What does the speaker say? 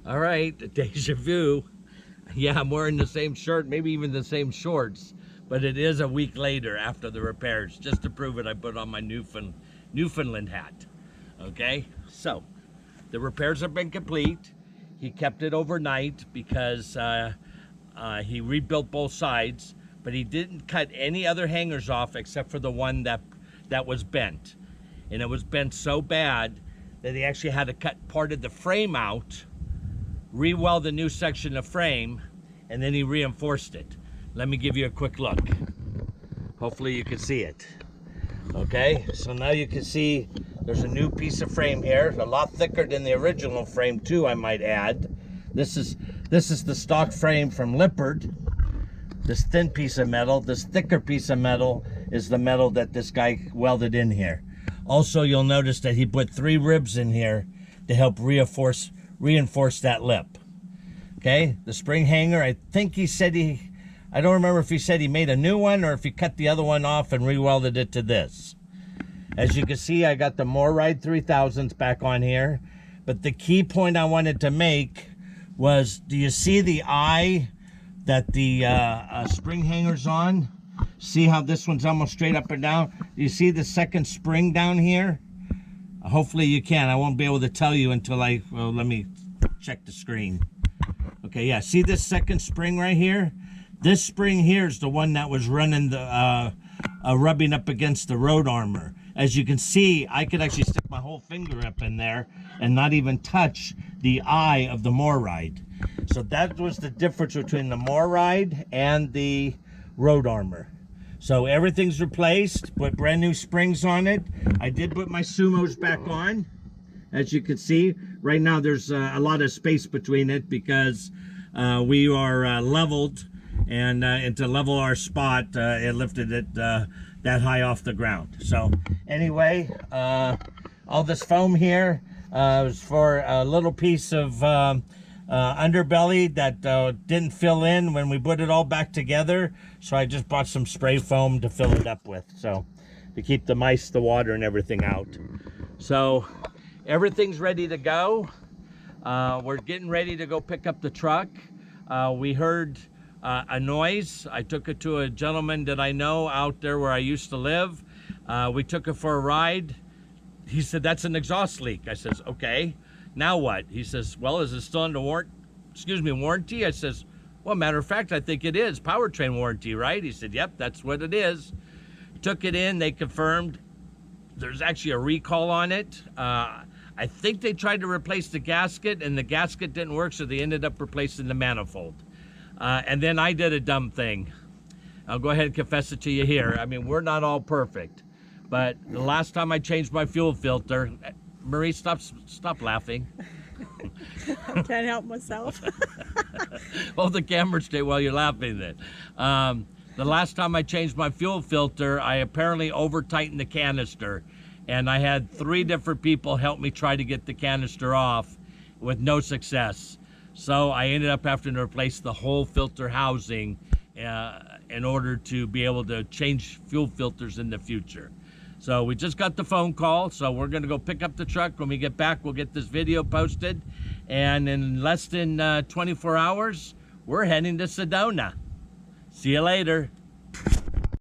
All right, deja vu. Yeah, I'm wearing the same shirt, maybe even the same shorts, but it is a week later after the repairs. Just to prove it, I put on my Newfoundland hat. Okay, so the repairs have been complete. He kept it overnight because he rebuilt both sides, but he didn't cut any other hangers off except for the one that was bent. And it was bent so bad that he actually had to cut part of the frame out, re-weld a new section of frame, and then he reinforced it. Let me give you a quick look. Hopefully you can see it. Okay, so now you can see there's a new piece of frame here, a lot thicker than the original frame too, I might add. This is the stock frame from Lippert. This thin piece of metal, this thicker piece of metal is the metal that this guy welded in here. Also, you'll notice that he put 3 ribs in here to help reinforce that lip. Okay, the spring hanger, I think he said I don't remember if he said he made a new one or if he cut the other one off and re-welded it to this. As you can see, I got the MORryde 3000s back on here. But the key point I wanted to make was, do you see the eye that the spring hanger's on? See how this one's almost straight up and down? Do you see the second spring down here? Hopefully you can. I won't be able to tell you until well, let me check the screen. Okay, yeah, see this second spring right here? This spring here is the one that was running the, rubbing up against the road armor. As you can see, I could actually stick my whole finger up in there and not even touch the eye of the MORryde. So that was the difference between the MORryde and the road armor. So everything's replaced, put brand new springs on it. I did put my Sumos back on. As you can see, right now there's a lot of space between it because we are leveled, and to level our spot, it lifted it that high off the ground. So anyway, all this foam here was for a little piece of underbelly that didn't fill in when we put it all back together. So I just bought some spray foam to fill it up with, so to keep the mice, the water, and everything out. So everything's ready to go. We're getting ready to go pick up the truck. We heard a noise. I took it to a gentleman that I know out there where I used to live. We took it for a ride. He said, that's an exhaust leak. I says, okay, now what? He says, well, is it still under warranty? I says, well, matter of fact, I think it is. Powertrain warranty, right? He said, yep, that's what it is. Took it in, they confirmed there's actually a recall on it. I think they tried to replace the gasket and the gasket didn't work, so they ended up replacing the manifold. And then I did a dumb thing. I'll go ahead and confess it to you here. I mean, we're not all perfect, but the last time I changed my fuel filter, Marie, stop laughing. I can't help myself. Hold the camera straight while you're laughing then. The last time I changed my fuel filter, I apparently over-tightened the canister, and I had 3 different people help me try to get the canister off with no success. So I ended up having to replace the whole filter housing in order to be able to change fuel filters in the future. So we just got the phone call, so we're gonna go pick up the truck. When we get back, we'll get this video posted. And in less than 24 hours, we're heading to Sedona. See you later.